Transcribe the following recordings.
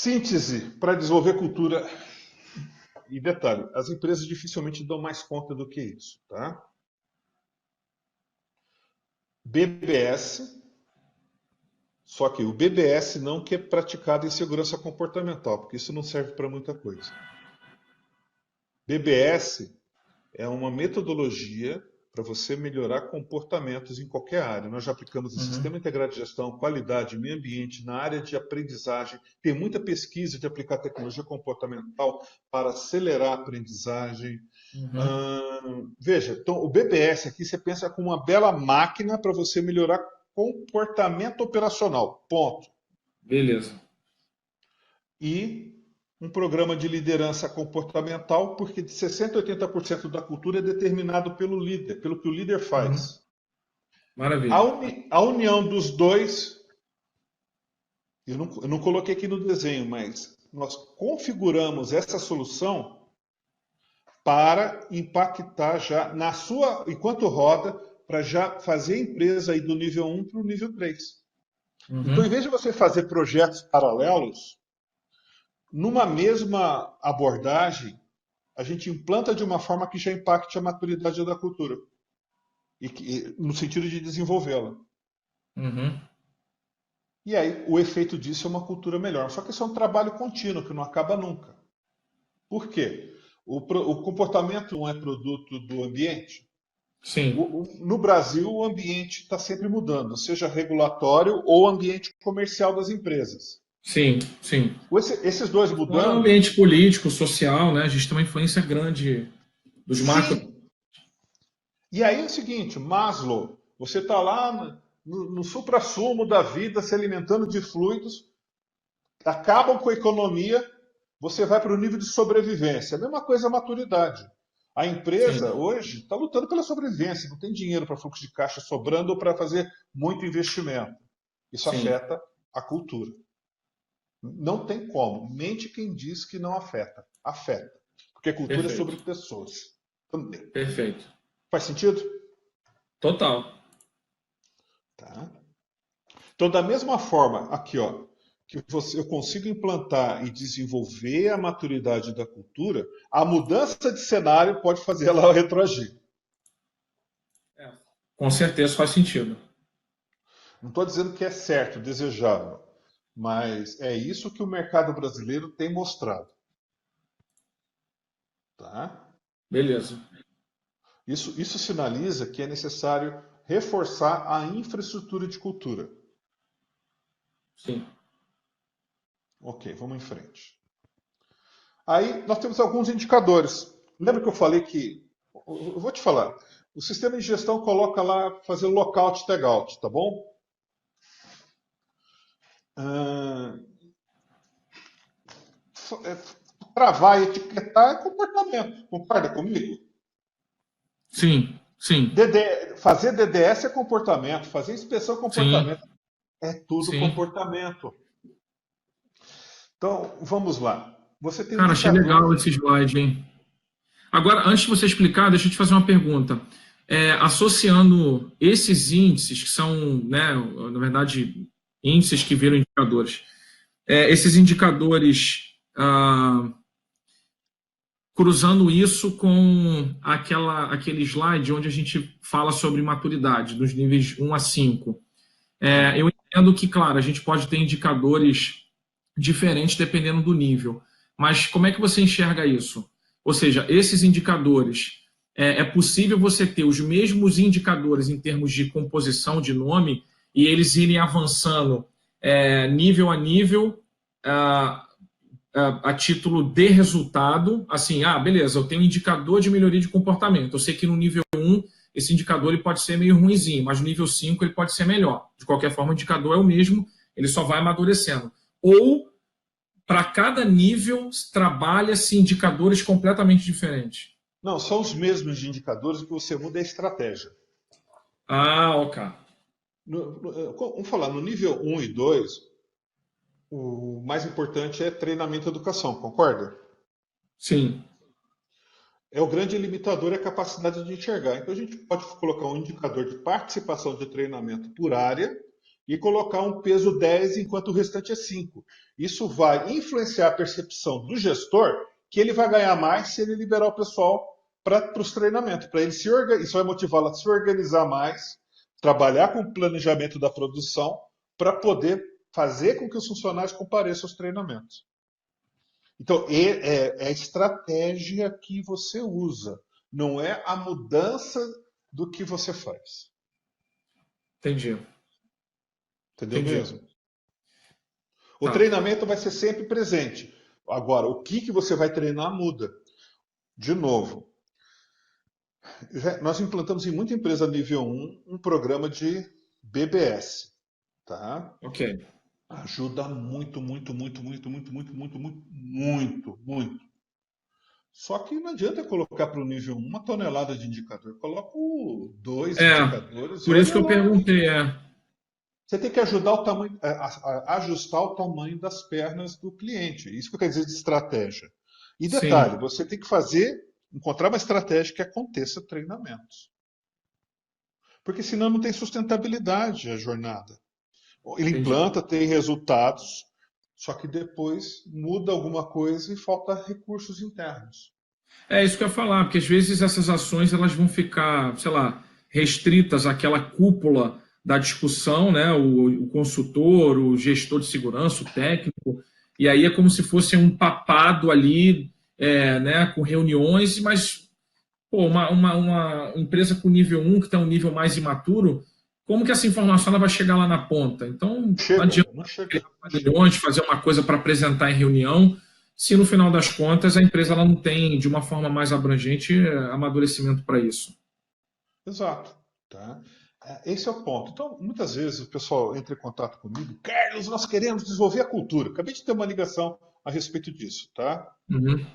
Síntese para desenvolver cultura. E detalhe, as empresas dificilmente dão mais conta do que isso, tá? BBS, só que o BBS não que é praticado em segurança comportamental, porque isso não serve para muita coisa. BBS é uma metodologia para você melhorar comportamentos em qualquer área. Nós já aplicamos o Uhum. Sistema Integrado de Gestão, Qualidade, Meio Ambiente, na área de aprendizagem. Tem muita pesquisa de aplicar tecnologia comportamental para acelerar a aprendizagem. Uhum. Veja, então o BBS aqui você pensa como uma bela máquina para você melhorar comportamento operacional. Ponto. Beleza. E um programa de liderança comportamental, porque de 60% a 80% da cultura é determinado pelo líder, pelo que o líder Uhum. faz. Maravilha. A união dos dois, eu não coloquei aqui no desenho, mas nós configuramos essa solução para impactar já na sua, enquanto roda, para já fazer a empresa aí do nível 1 para o nível 3. Então, em Uhum. vez de você fazer projetos paralelos, numa mesma abordagem, a gente implanta de uma forma que já impacte a maturidade da cultura, no sentido de desenvolvê-la. Uhum. E aí, o efeito disso é uma cultura melhor. Só que isso é um trabalho contínuo, que não acaba nunca. Por quê? O comportamento não é produto do ambiente. Sim. No Brasil, o ambiente está sempre mudando, seja regulatório ou ambiente comercial das empresas. Sim. Sim. Esses dois Fora o mudando, ambiente político, social, né? A gente tem uma influência grande dos macro. sim. E aí é o seguinte, Maslow, você está lá no suprassumo da vida, se alimentando de fluidos, acabam com a economia, você vai para o nível de sobrevivência. A mesma coisa é a maturidade. A empresa Sim. hoje está lutando pela sobrevivência, não tem dinheiro para fluxo de caixa sobrando ou para fazer muito investimento. Isso Sim. afeta a cultura. Não tem como. Mente quem diz que não afeta. Afeta. Porque cultura é sobre Perfeito. pessoas. Então, Perfeito. faz sentido? Total. Tá. Então, da mesma forma, aqui, ó, que eu consigo implantar e desenvolver a maturidade da cultura, a mudança de cenário pode fazer ela retroagir. É. Com certeza faz sentido. Não estou dizendo que é certo, desejável, mas é isso que o mercado brasileiro tem mostrado. Tá? Beleza. Isso sinaliza que é necessário reforçar a infraestrutura de cultura. Sim. Ok, vamos em frente. Aí nós temos alguns indicadores. Lembra que eu falei que. Eu vou te falar. O sistema de gestão coloca lá fazer lockout, tagout, tá bom? Ah, é, travar e etiquetar é comportamento. Concorda comigo? Sim. Sim. Fazer DDS é comportamento. Fazer inspeção é Sim. comportamento. É tudo Sim. comportamento. Então, vamos lá. Você tem Cara, achei legal indicadores. esse slide, hein? Agora, antes de você explicar, deixa eu te fazer uma pergunta. Associando esses índices, que são, né, na verdade, índices que viram indicadores, esses indicadores, cruzando isso com aquele slide onde a gente fala sobre maturidade, dos níveis 1 a 5. Eu entendo que, claro, a gente pode ter indicadores diferentes dependendo do nível, mas como é que você enxerga isso? Ou seja, esses indicadores, é possível você ter os mesmos indicadores em termos de composição de nome e eles irem avançando nível a nível, a título de resultado, assim, beleza, eu tenho um indicador de melhoria de comportamento. Eu sei que no nível 1 esse indicador ele pode ser meio ruinzinho, mas no nível 5 ele pode ser melhor. De qualquer forma, o indicador é o mesmo, ele só vai amadurecendo. Ou, para cada nível, trabalha-se indicadores completamente diferentes. Não, são os mesmos indicadores, o que você muda é a estratégia. Ok. Vamos falar, no nível 1 e 2, o mais importante é treinamento e educação, concorda? Sim. É o grande limitador é a capacidade de enxergar. Então a gente pode colocar um indicador de participação de treinamento por área e colocar um peso 10 enquanto o restante é 5. Isso vai influenciar a percepção do gestor que ele vai ganhar mais se ele liberar o pessoal para os treinamentos. Para ele isso vai motivá-lo a se organizar mais, trabalhar com o planejamento da produção para poder fazer com que os funcionários compareçam aos treinamentos. Então, é a estratégia que você usa, não é a mudança do que você faz. Entendi. Entendeu mesmo? O Tá. treinamento vai ser sempre presente. Agora, o que você vai treinar muda. De novo, nós implantamos em muita empresa nível 1 um programa de BBS. Tá? Ok. Ajuda muito, muito, muito, muito, muito, muito, muito, muito, muito, muito. Só que não adianta colocar para o nível 1 uma tonelada de indicador. Coloco 2 indicadores e Por isso que olha eu lá. perguntei, Você tem que ajudar o tamanho, ajustar o tamanho das pernas do cliente. Isso que eu quero dizer de estratégia. E Sim, detalhe, você tem que encontrar uma estratégia que aconteça treinamentos. Porque senão não tem sustentabilidade a jornada. Ele entendi. implanta, tem resultados, só que depois muda alguma coisa e falta recursos internos. É isso que eu ia falar, porque às vezes essas ações elas vão ficar, sei lá, restritas àquela cúpula da discussão, né? O consultor, o gestor de segurança, o técnico, e aí é como se fosse um papado ali, né? Com reuniões, mas pô, uma empresa com nível um que está um nível mais imaturo, como que essa informação ela vai chegar lá na ponta? Então, não adianta Não chega, criar não chega. pavilhões, fazer uma coisa para apresentar em reunião, se no final das contas a empresa ela não tem, de uma forma mais abrangente, amadurecimento para isso. Exato. Tá? Esse é o ponto. Então, muitas vezes o pessoal entra em contato comigo, Carlos, nós queremos desenvolver a cultura. Acabei de ter uma ligação a respeito disso, tá? Uhum.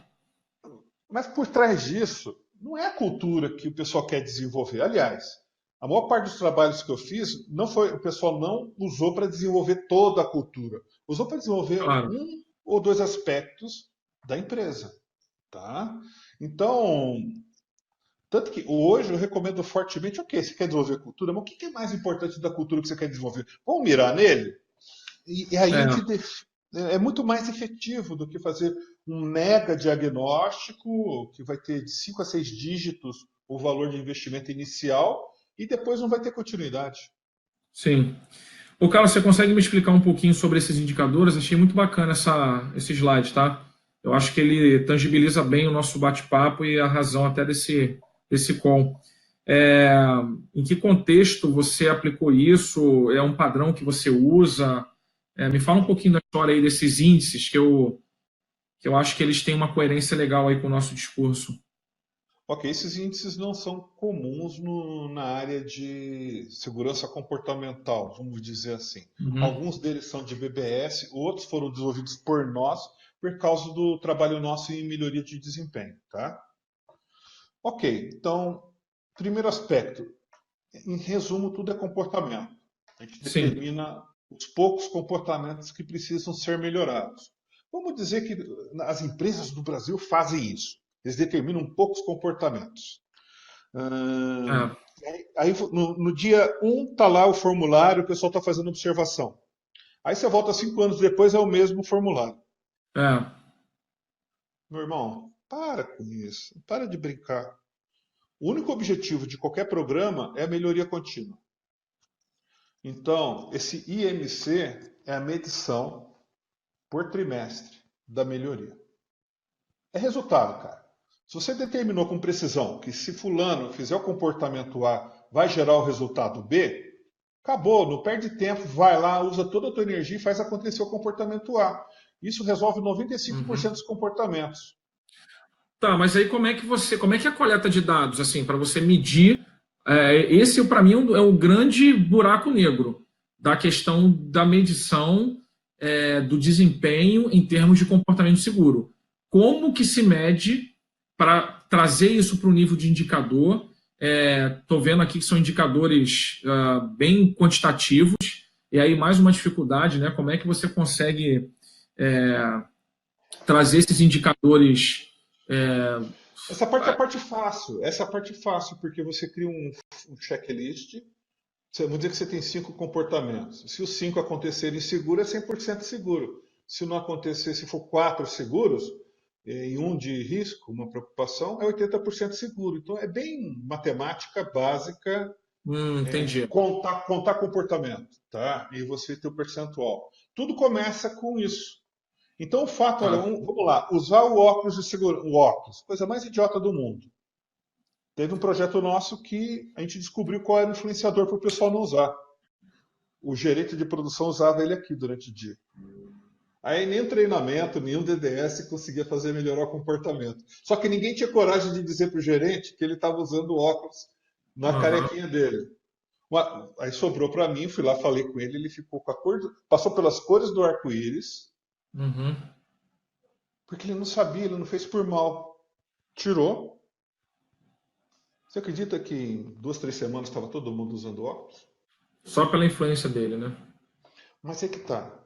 Mas por trás disso, não é a cultura que o pessoal quer desenvolver. Aliás, a maior parte dos trabalhos que eu fiz, o pessoal não usou para desenvolver toda a cultura. Usou para desenvolver Claro. um ou dois aspectos da empresa. Tá? Então, tanto que hoje eu recomendo fortemente, ok, você quer desenvolver cultura, mas o que é mais importante da cultura que você quer desenvolver? Vamos mirar nele? E aí É, é muito mais efetivo do que fazer um mega diagnóstico que vai ter de 5 a 6 dígitos o valor de investimento inicial e depois não vai ter continuidade. sim. Ô, Carlos, você consegue me explicar um pouquinho sobre esses indicadores? Achei muito bacana esse slide, tá? Eu acho que ele tangibiliza bem o nosso bate-papo e a razão até desse call. É, em que contexto você aplicou isso? É um padrão que você usa? Me fala um pouquinho da história aí desses índices, que eu acho que eles têm uma coerência legal aí com o nosso discurso. Ok, esses índices não são comuns na área de segurança comportamental, vamos dizer assim. Uhum. Alguns deles são de BBS, outros foram desenvolvidos por nós por causa do trabalho nosso em melhoria de desempenho, tá? Ok, então, primeiro aspecto, em resumo, tudo é comportamento. A gente Sim. determina os poucos comportamentos que precisam ser melhorados. Vamos dizer que as empresas do Brasil fazem isso. Eles determinam poucos comportamentos. É, Aí no dia 1 está lá o formulário, o pessoal está fazendo observação. Aí você volta 5 anos depois, é o mesmo formulário. é, Meu irmão, para com isso. Para de brincar. O único objetivo de qualquer programa é a melhoria contínua. Então, esse IMC é a medição por trimestre da melhoria. É resultado, cara. Se você determinou com precisão que se fulano fizer o comportamento A vai gerar o resultado B, acabou, não perde tempo, vai lá, usa toda a tua energia e faz acontecer o comportamento A. Isso resolve 95% uhum. dos comportamentos. Tá, mas aí como é que é a coleta de dados, assim, para você medir? Esse, para mim, é um grande buraco negro da questão da medição, do desempenho em termos de comportamento seguro. Como que se mede para trazer isso para o nível de indicador? Estou vendo aqui que são indicadores bem quantitativos, e aí mais uma dificuldade, né? Como é que você consegue trazer esses indicadores? é, Essa parte é a parte fácil. Essa é a parte fácil, porque você cria um checklist Vamos dizer que você tem 5 comportamentos. Se os 5 acontecerem seguro, é 100% seguro. Se não acontecer, se for 4 seguros, e um de risco, uma preocupação, é 80% seguro. Então é bem matemática básica, Entendi. contar comportamento, tá? E você ter o percentual. Tudo começa com isso. Então o fato, olha, Tá. vamos lá, usar o óculos de segurança, o óculos, coisa mais idiota do mundo. Teve um projeto nosso que a gente descobriu qual era o influenciador para o pessoal não usar. O gerente de produção usava ele aqui durante o dia. Aí nem treinamento, nenhum DDS conseguia fazer melhorar o comportamento. Só que ninguém tinha coragem de dizer para o gerente que ele estava usando óculos na Aham. carequinha dele. Aí sobrou para mim, fui lá, falei com ele, ele ficou com a cor, passou pelas cores do arco-íris, Uhum. porque ele não sabia, ele não fez por mal. Tirou. Você acredita que em 2, 3 semanas estava todo mundo usando óculos? Só pela influência dele, né? Mas é que tá.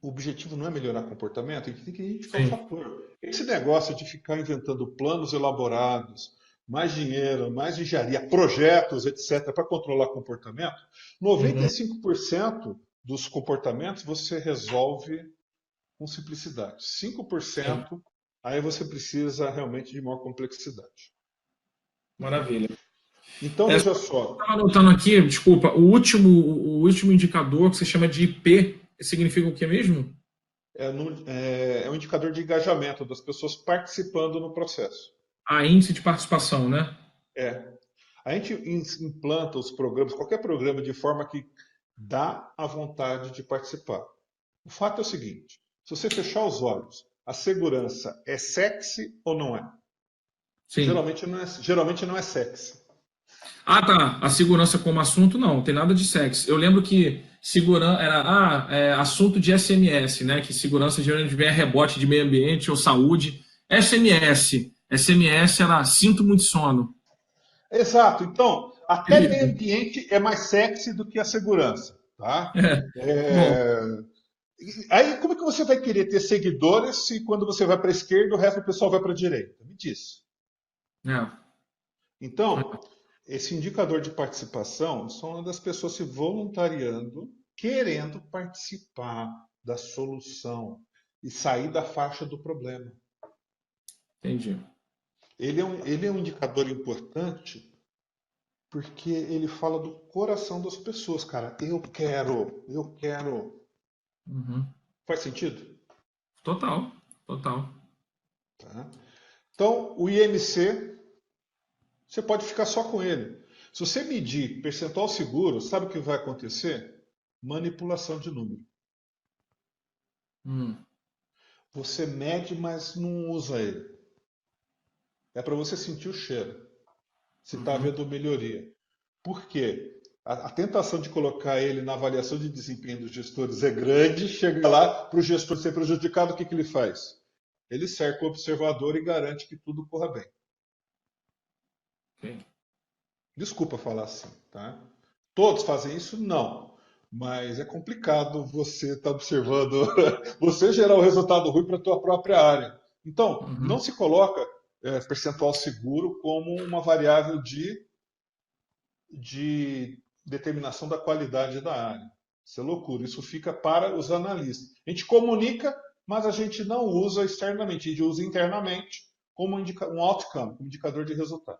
O objetivo não é melhorar comportamento, a gente tem que identificar o Sim. fator. Esse negócio de ficar inventando planos elaborados, mais dinheiro, mais engenharia, projetos, etc., para controlar comportamento, Uhum. 95% dos comportamentos você resolve com simplicidade. Sim. 5% aí você precisa realmente de maior complexidade. Maravilha. Então, É, veja só, estava anotando aqui, desculpa, o último indicador que você chama de IP, significa o que mesmo? é um indicador de engajamento das pessoas participando no processo. A índice de participação, né? É, a gente implanta os programas, qualquer programa, de forma que dá a vontade de participar. O fato é o seguinte: se você fechar os olhos, a segurança é sexy ou não é? Sim. Geralmente não é sexy. Ah, tá. A segurança como assunto, não, tem nada de sexo. Eu lembro que segurança era assunto de SMS, né? Que segurança geralmente vem a rebote de meio ambiente ou saúde. SMS. SMS era sinto muito sono. Exato. Então, até meio Terrível. ambiente é mais sexy do que a segurança, tá? É. Bom, É, aí, como é que você vai querer ter seguidores se quando você vai para a esquerda, o resto do pessoal vai para a direita? Me diz. é. Então, esse indicador de participação são das pessoas se voluntariando, querendo participar da solução e sair da faixa do problema. Entendi. Ele é um indicador importante porque ele fala do coração das pessoas, cara. Eu quero. Uhum. Faz sentido? Total, total. Tá? Então, o IMC, você pode ficar só com ele. Se você medir percentual seguro, sabe o que vai acontecer? Manipulação de número. Hum. Você mede, mas não usa ele. É para você sentir o cheiro, se está Uhum. havendo melhoria. Por quê? A tentação de colocar ele na avaliação de desempenho dos gestores é grande, chega lá para o gestor ser prejudicado, o que ele faz? Ele cerca o observador e garante que tudo corra bem. Ok. Desculpa falar assim, tá? Todos fazem isso? Não. Mas é complicado você estar observando, você gerar um resultado ruim para a tua própria área. Então, não Uhum. se coloca percentual seguro como uma variável de determinação da qualidade da área. Isso é loucura. Isso fica para os analistas. A gente comunica, mas a gente não usa externamente. A gente usa internamente como um outcome, como indicador de resultado.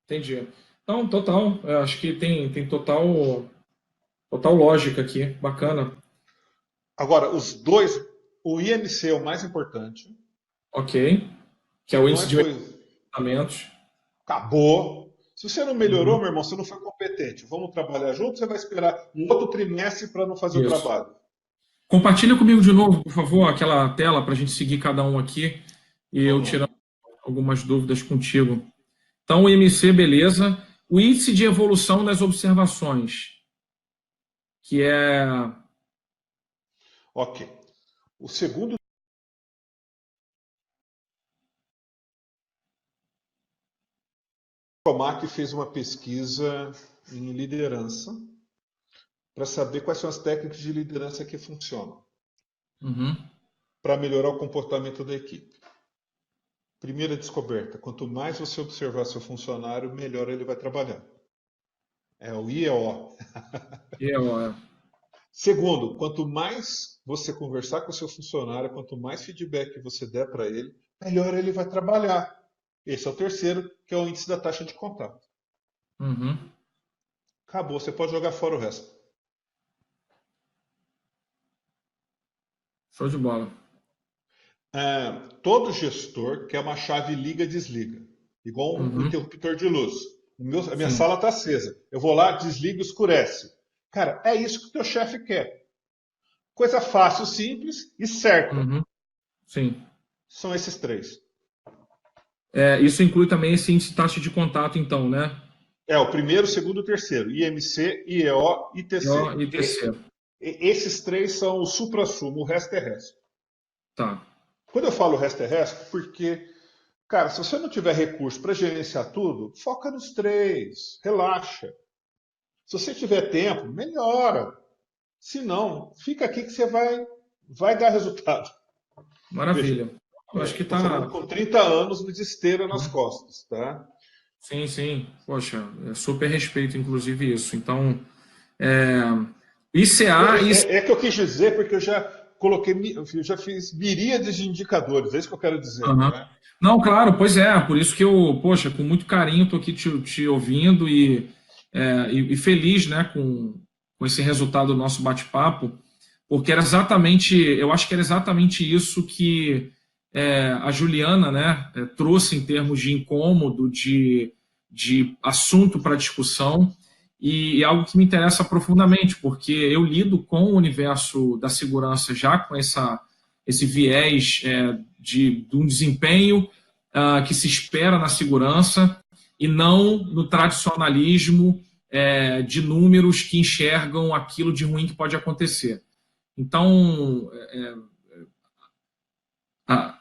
Entendi. Então, total. Eu acho que tem total lógica aqui. Bacana. Agora, os dois, o IMC é o mais importante. Ok. Que é o Não é índice de coisa. medicamentos. Acabou. Se você não melhorou, Uhum. meu irmão, você não foi competente. Vamos trabalhar junto, você vai esperar um outro trimestre para não fazer o Isso. trabalho. Compartilha comigo de novo, por favor, aquela tela para a gente seguir cada um aqui e eu Vamos lá. tirando algumas dúvidas contigo. Então, o IMC, beleza. O índice de evolução das observações, que é. Ok. O segundo, o Comac fez uma pesquisa em liderança para saber quais são as técnicas de liderança que funcionam Uhum. para melhorar o comportamento da equipe. Primeira descoberta: quanto mais você observar seu funcionário, melhor ele vai trabalhar. É o IEO. IEO. Segundo, quanto mais você conversar com o seu funcionário, quanto mais feedback você der para ele, melhor ele vai trabalhar. Esse é o terceiro, que é o índice da taxa de contato. Uhum. Acabou, você pode jogar fora o resto. Show de bola. Todo gestor quer uma chave liga-desliga, igual um Uhum. interruptor de luz. A minha Sim. sala está acesa. Eu vou lá, desligo e escurece. Cara, é isso que o teu chefe quer. Coisa fácil, simples e certa. Uhum. Sim. São esses três. Isso inclui também esse índice de taxa de contato, então, né? É o primeiro, segundo, terceiro. IMC, IEO, IO ITC. e TC. Esses três são o supra-sumo, o resto é resto. Tá. Quando eu falo resto é resto, porque, cara, se você não tiver recurso para gerenciar tudo, foca nos três, relaxa. Se você tiver tempo, melhora. Se não, fica aqui que você vai dar resultado. Veja, Maravilha. Eu acho que estou falando tá. com 30 anos de esteira nas costas, tá? Sim, sim. Poxa, super respeito, inclusive, isso. Então, é... ICA e. É que eu quis dizer porque eu já coloquei, eu já fiz miríades de indicadores, é isso que eu quero dizer, Uhum. né? Não, claro, pois é. Por isso que eu, poxa, com muito carinho estou aqui te ouvindo e feliz, né, com esse resultado do nosso bate-papo, porque era exatamente, eu acho que era exatamente isso que a Juliana, né, trouxe em termos de incômodo, de assunto para discussão, e algo que me interessa profundamente, porque eu lido com o universo da segurança já com esse viés de um desempenho que se espera na segurança e não no tradicionalismo de números que enxergam aquilo de ruim que pode acontecer. Então, a,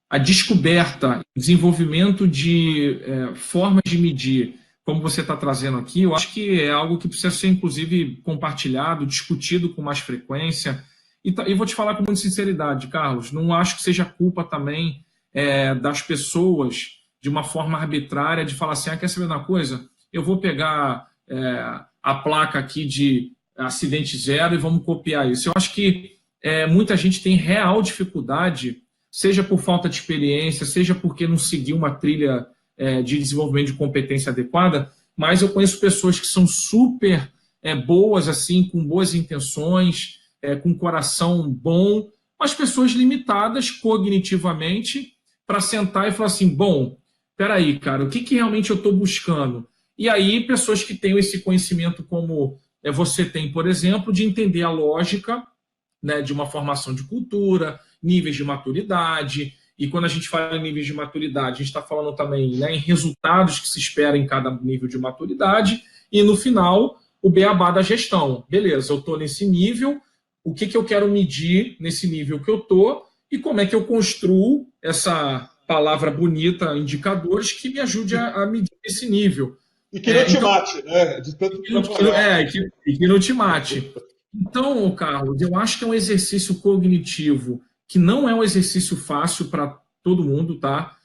a descoberta, desenvolvimento de formas de medir, como você está trazendo aqui, eu acho que é algo que precisa ser, inclusive, compartilhado, discutido com mais frequência. E vou te falar com muita sinceridade, Carlos, não acho que seja culpa também das pessoas, de uma forma arbitrária, de falar assim, quer saber uma coisa? Eu vou pegar a placa aqui de acidente zero e vamos copiar isso. Eu acho que muita gente tem real dificuldade, seja por falta de experiência, seja porque não seguiu uma trilha de desenvolvimento de competência adequada, mas eu conheço pessoas que são super boas, assim, com boas intenções, com coração bom, mas pessoas limitadas cognitivamente para sentar e falar assim, bom, peraí, cara, o que realmente eu estou buscando? E aí, pessoas que tenham esse conhecimento como você tem, por exemplo, de entender a lógica, né, de uma formação de cultura, níveis de maturidade, e quando a gente fala em níveis de maturidade, a gente está falando também, né, em resultados que se espera em cada nível de maturidade, e no final, o beabá da gestão. Beleza, eu estou nesse nível, o que eu quero medir nesse nível que eu estou, e como é que eu construo essa palavra bonita, indicadores, que me ajude a medir esse nível. E que não te Então, mate, né? De tanto trabalhar. que não te mate. Então, Carlos, eu acho que é um exercício cognitivo que não é um exercício fácil para todo mundo, tá?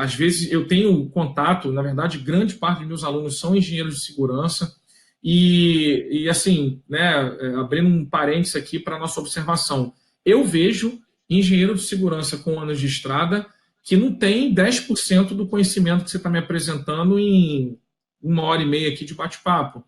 Às vezes eu tenho contato, na verdade, grande parte dos meus alunos são engenheiros de segurança e assim, né, abrindo um parênteses aqui para a nossa observação, eu vejo engenheiro de segurança com anos de estrada que não tem 10% do conhecimento que você está me apresentando em 1 hora e meia aqui de bate-papo.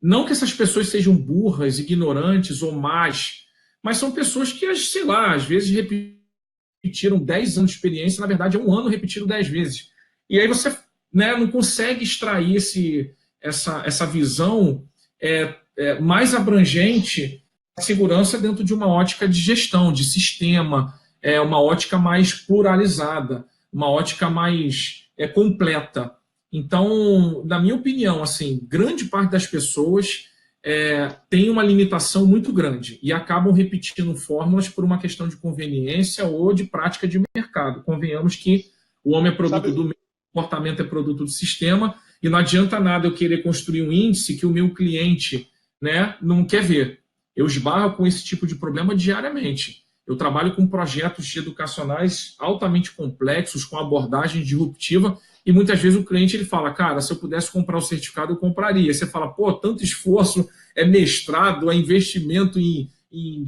Não que essas pessoas sejam burras, ignorantes ou más, mas são pessoas que, sei lá, às vezes repetiram 10 anos de experiência, na verdade é um ano repetido 10 vezes. E aí você, né, não consegue extrair essa visão mais abrangente da segurança dentro de uma ótica de gestão, de sistema, uma ótica mais pluralizada, uma ótica mais completa. Então, na minha opinião, assim, grande parte das pessoas tem uma limitação muito grande e acabam repetindo fórmulas por uma questão de conveniência ou de prática de mercado. Convenhamos que o homem é produto do meio, o comportamento é produto do sistema e não adianta nada eu querer construir um índice que o meu cliente, né, não quer ver. Eu esbarro com esse tipo de problema diariamente. Eu trabalho com projetos educacionais altamente complexos, com abordagem disruptiva, e muitas vezes o cliente ele fala, cara, se eu pudesse comprar o certificado, eu compraria. Você fala, pô, tanto esforço, é mestrado, é investimento em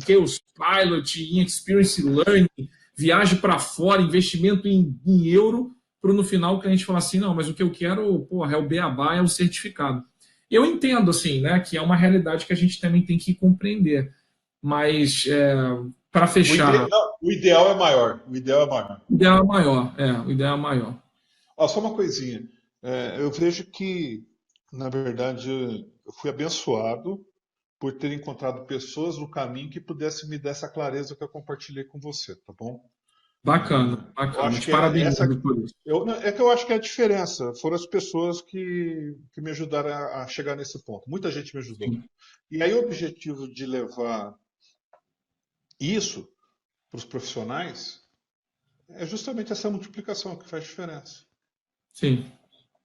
Chaos Pilot, em Experience Learning, viagem para fora, investimento em euro, para no final o cliente falar assim, não, mas o que eu quero, porra, é o beabá, é o certificado. Eu entendo, assim, né, que é uma realidade que a gente também tem que compreender, mas para fechar, O ideal é maior. O ideal é maior. o ideal é maior, o ideal é maior. Ó, só uma coisinha. Eu vejo que, na verdade, eu fui abençoado por ter encontrado pessoas no caminho que pudessem me dar essa clareza que eu compartilhei com você, tá bom? Bacana, Eu bacana. acho Te que é essa. parabenizo por isso. É que eu acho que é a diferença. Foram as pessoas que me ajudaram a chegar nesse ponto. Muita gente me ajudou. Sim, E aí o objetivo de levar isso para os profissionais é justamente essa multiplicação que faz diferença. sim.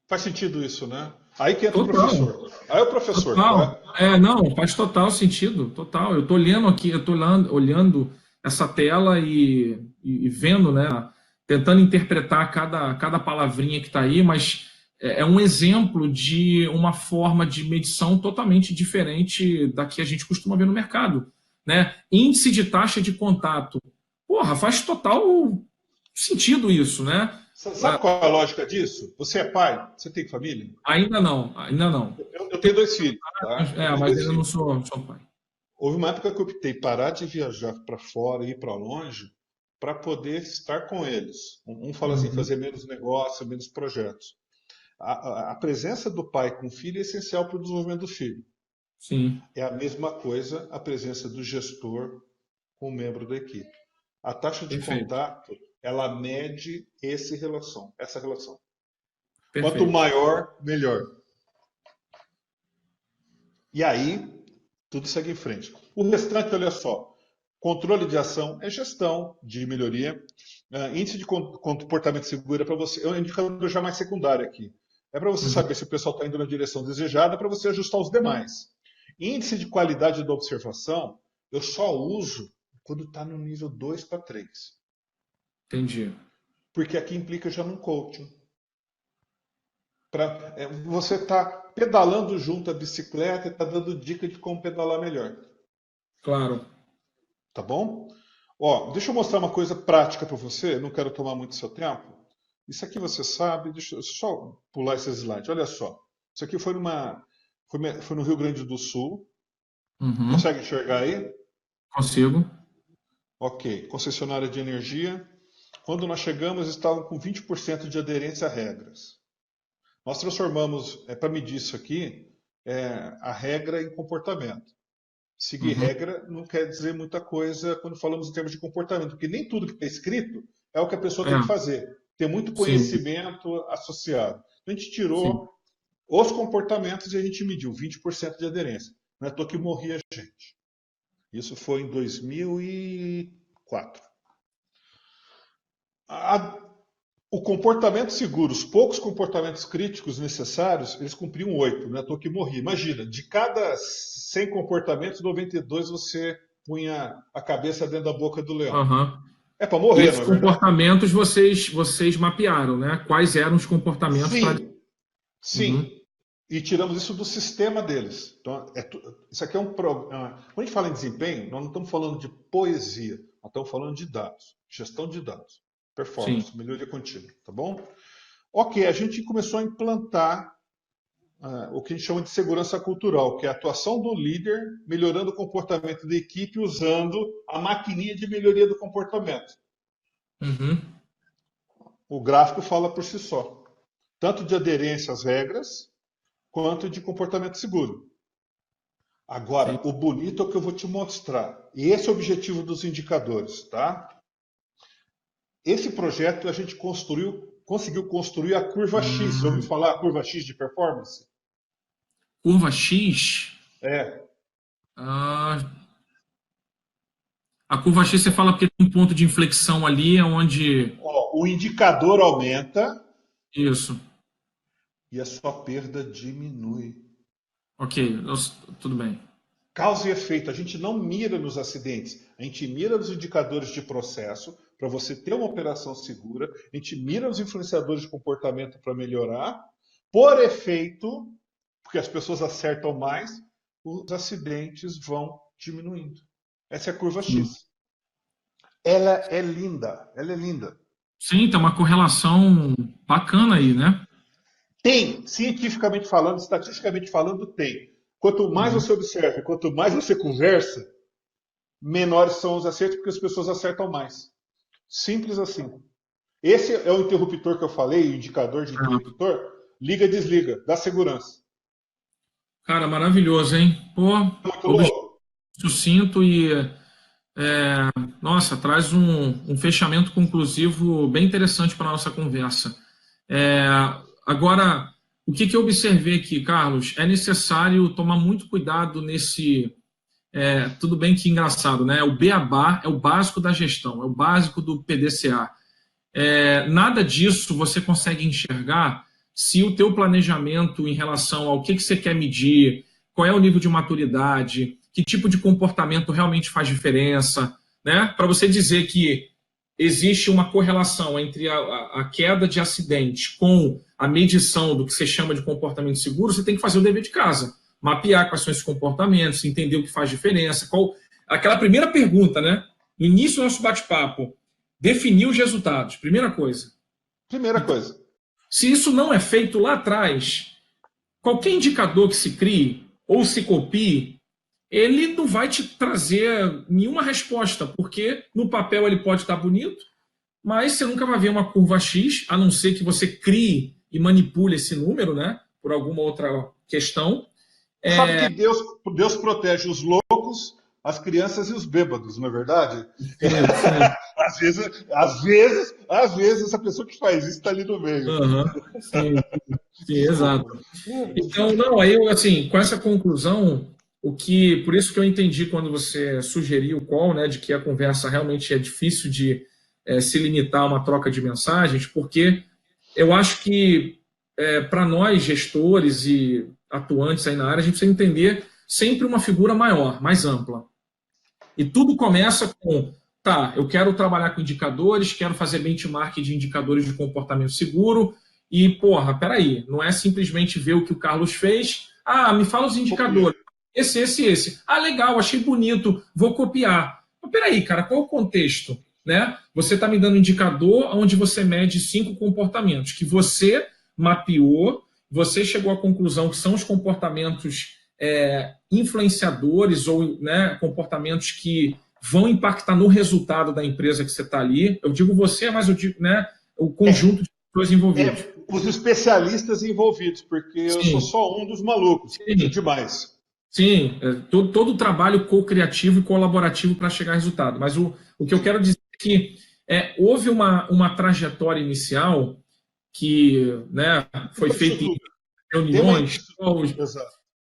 Faz sentido isso, né? Aí que entra o Total. professor. Aí o professor, Total. Não, faz total sentido, total. Eu estou lendo aqui, eu estou olhando essa tela e vendo, né, tentando interpretar cada palavrinha que está aí, mas é um exemplo de uma forma de medição totalmente diferente da que a gente costuma ver no mercado, né? Índice de taxa de contato. Porra, faz total sentido isso, né? sabe qual é a lógica disso? Você é pai? Você tem família? Ainda não, ainda não. Eu tenho dois filhos, tá? Eu tenho Mas dois ainda não filhos. sou pai. Houve uma época que eu optei parar de viajar para fora e ir para longe para poder estar com eles. Um fala assim, Uhum. fazer menos negócio, menos projetos. A presença do pai com o filho é essencial para o desenvolvimento do filho. Sim, É a mesma coisa a presença do gestor com o membro da equipe. A taxa de perfeito, contato, ela mede essa relação. Quanto perfeito. maior, melhor. E aí, tudo segue em frente. O restante, olha só, controle de ação é gestão de melhoria. Índice de comportamento seguro é para você, é um indicador já mais secundário aqui. É para você Uhum. saber se o pessoal está indo na direção desejada, para você ajustar os demais. Índice de qualidade da observação, eu só uso quando está no nível 2 para 3. Entendi. Porque aqui implica já num coaching. Você está pedalando junto à bicicleta e está dando dica de como pedalar melhor. Claro. Tá bom? Ó, deixa eu mostrar uma coisa prática para você, não quero tomar muito seu tempo. Isso aqui você sabe, deixa eu só pular esse slide. Olha só. Isso aqui foi no Rio Grande do Sul. Uhum. Consegue enxergar aí? Consigo. Ok. Concessionária de energia. Quando nós chegamos, estavam com 20% de aderência a regras. Nós transformamos, para medir isso aqui, a regra em comportamento. Seguir Uhum. regra não quer dizer muita coisa quando falamos em termos de comportamento, porque nem tudo que está escrito é o que a pessoa tem que É, fazer. Tem muito sim, conhecimento associado. Então a gente sim. tirou os comportamentos e a gente mediu 20% de aderência. Não é à toa que morria gente. Isso foi em 2004. A, o comportamento seguro, os poucos comportamentos críticos necessários, eles cumpriam 8, não é à toa que morria. Imagina, de cada 100 comportamentos, 92 você punha a cabeça dentro da boca do leão. Uhum. É para E morrer, esses não é verdade? comportamentos vocês mapearam, né? Quais eram os comportamentos para. Sim, Uhum. sim. E tiramos isso do sistema deles. Então, isso aqui é um programa. Quando a gente fala em desempenho, nós não estamos falando de poesia, nós estamos falando de dados, gestão de dados, Sim. performance, melhoria contínua, tá bom? Ok, a gente começou a implantar o que a gente chama de segurança cultural, que é a atuação do líder melhorando o comportamento da equipe usando a maquininha de melhoria do comportamento. Uhum. O gráfico fala por si só, tanto de aderência às regras, quanto de comportamento seguro. Sim. Agora, o bonito é o que eu vou te mostrar. E esse é o objetivo dos indicadores, tá? Esse projeto a gente conseguiu construir a curva X. Já ouviu Hum. falar a curva X de performance? Curva X. É. Ah, a curva X você fala porque tem um ponto de inflexão ali, onde. Ó, o indicador aumenta Isso. e a sua perda diminui. Ok, tudo bem. causa e efeito. A gente não mira nos acidentes, a gente mira nos indicadores de processo para você ter uma operação segura, a gente mira nos influenciadores de comportamento para melhorar, por efeito, porque as pessoas acertam mais, os acidentes vão diminuindo. Essa é a curva X. Ela é linda, ela é linda. Sim, tem uma correlação bacana aí, né? Tem, cientificamente falando, estatisticamente falando, tem. Quanto mais você observa, quanto mais você conversa, menores são os acertos, porque as pessoas acertam mais. Simples assim. Esse é o interruptor que eu falei, o indicador de interruptor. Liga e desliga, dá segurança. Cara, maravilhoso, hein? Pô, Muito louco. sucinto e, nossa, traz um fechamento conclusivo bem interessante para a nossa conversa. Agora, o que eu observei aqui, Carlos? É necessário tomar muito cuidado nesse... tudo bem que engraçado, né? O beabá é o básico da gestão, é o básico do PDCA. Nada disso você consegue enxergar se o teu planejamento em relação ao que você quer medir, qual é o nível de maturidade, que tipo de comportamento realmente faz diferença, né? Para você dizer que existe uma correlação entre a queda de acidente com a medição do que você chama de comportamento seguro, você tem que fazer o dever de casa, mapear quais são esses comportamentos, entender o que faz diferença, aquela primeira pergunta, né? No início do nosso bate-papo, definir os resultados, primeira coisa. Primeira coisa. Se isso não é feito lá atrás, qualquer indicador que se crie ou se copie, ele não vai te trazer nenhuma resposta, porque no papel ele pode estar bonito, mas você nunca vai ver uma curva X, a não ser que você crie e manipule esse número, né, por alguma outra questão. Sabe que Deus protege os loucos, as crianças e os bêbados, não é verdade? Às vezes essa pessoa que faz isso está ali no meio. Sim, exato. Então, não, aí assim, com essa conclusão, por isso que eu entendi quando você sugeriu o call, né, de que a conversa realmente é difícil de se limitar a uma troca de mensagens, porque eu acho que para nós, gestores e atuantes aí na área, a gente precisa entender sempre uma figura maior, mais ampla. E tudo começa com, eu quero trabalhar com indicadores, quero fazer benchmark de indicadores de comportamento seguro, e, peraí, não é simplesmente ver o que o Carlos fez, me fala os indicadores, esse. Legal, achei bonito, vou copiar. Mas peraí, cara, qual é o contexto? Né? Você está me dando um indicador onde você mede 5 comportamentos, que você mapeou, você chegou à conclusão que são os comportamentos influenciadores ou, né, comportamentos que vão impactar no resultado da empresa que você está ali. Eu digo você, mas eu digo, né, o conjunto de pessoas envolvidas. Os especialistas envolvidos, porque eu sou só um dos malucos. Sim. Demais. Sim, todo o trabalho co-criativo e colaborativo para chegar a resultado. Mas o que eu quero dizer é que houve uma trajetória inicial que, né, foi feita em reuniões,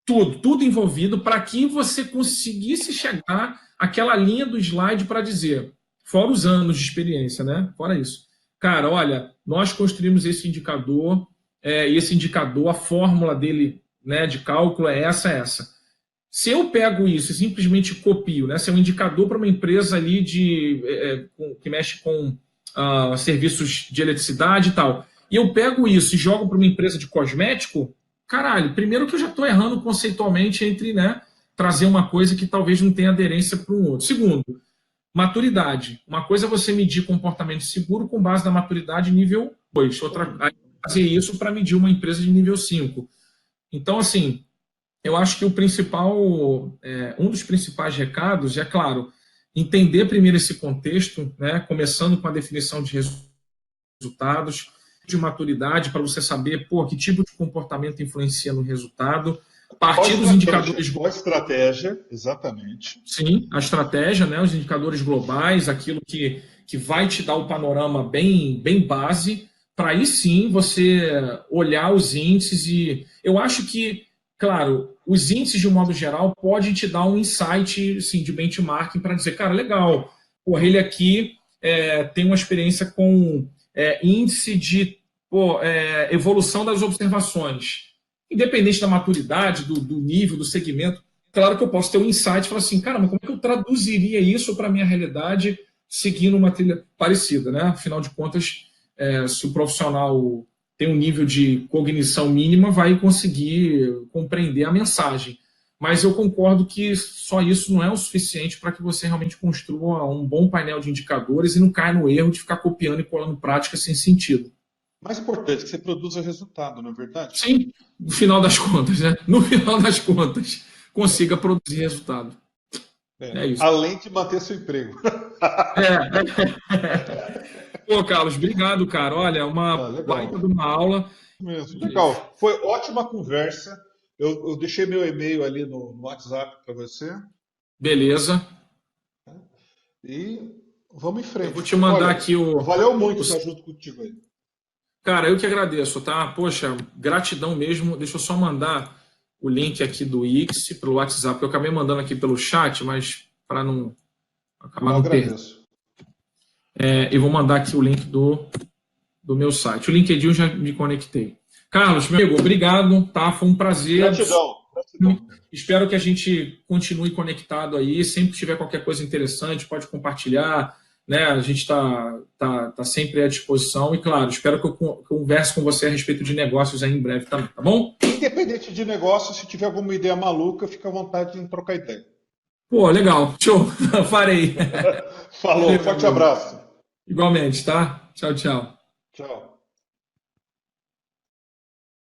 tudo envolvido para que você conseguisse chegar àquela linha do slide para dizer, fora os anos de experiência, né? Fora isso. Cara, olha, nós construímos esse indicador, e esse indicador, a fórmula dele, né, de cálculo é essa. Se eu pego isso e simplesmente copio, né, se é um indicador para uma empresa ali que mexe com serviços de eletricidade e tal, e eu pego isso e jogo para uma empresa de cosmético, caralho, primeiro que eu já estou errando conceitualmente entre, né, trazer uma coisa que talvez não tenha aderência para um outro. Segundo, maturidade. Uma coisa é você medir comportamento seguro com base na maturidade nível 2. Outra fazer isso para medir uma empresa de nível 5. Então, assim, eu acho que um dos principais recados é, claro, entender primeiro esse contexto, né, começando com a definição de resultados, de maturidade, para você saber que tipo de comportamento influencia no resultado, partir dos indicadores... Qual a estratégia, exatamente. Sim, a estratégia, né, os indicadores globais, aquilo que vai te dar o panorama bem base, para aí sim você olhar os índices e... Eu acho que, claro, os índices, de um modo geral, podem te dar um insight, assim, de benchmarking para dizer, cara, legal, ele aqui tem uma experiência com índice de evolução das observações. Independente da maturidade, do nível, do segmento, claro que eu posso ter um insight e falar assim, cara, mas como é que eu traduziria isso para a minha realidade seguindo uma trilha parecida, né? Afinal de contas, se o profissional tem um nível de cognição mínima, vai conseguir compreender a mensagem. Mas eu concordo que só isso não é o suficiente para que você realmente construa um bom painel de indicadores e não caia no erro de ficar copiando e colando prática sem sentido. Mais importante é que você produza resultado, não é verdade? Sim, no final das contas, né? No final das contas, consiga produzir resultado. É isso. Além de manter seu emprego. Pô, Carlos, obrigado, cara. Olha, uma baita de uma aula. Mesmo. Legal. Foi ótima conversa. Eu deixei meu e-mail ali no WhatsApp para você. Beleza. E vamos em frente. Eu vou te mandar aqui o. Valeu muito estar junto contigo aí. Cara, eu que agradeço, tá? Poxa, gratidão mesmo. Deixa eu só mandar o link aqui do X para o WhatsApp. Eu acabei mandando aqui pelo chat, mas para não acabar no perder. Eu vou mandar aqui o link do meu site. O LinkedIn eu já me conectei. Carlos, meu amigo, obrigado, tá? Foi um prazer. Gratidão. Espero que a gente continue conectado aí. Sempre que tiver qualquer coisa interessante, pode compartilhar. Né? A gente tá sempre à disposição. E, claro, espero que eu converse com você a respeito de negócios aí em breve também, tá bom? Independente de negócio, se tiver alguma ideia maluca, fica à vontade em trocar ideia. Pô, legal. Show. Farei. Falou. Forte abraço. Igualmente, tá? Tchau, tchau. Tchau.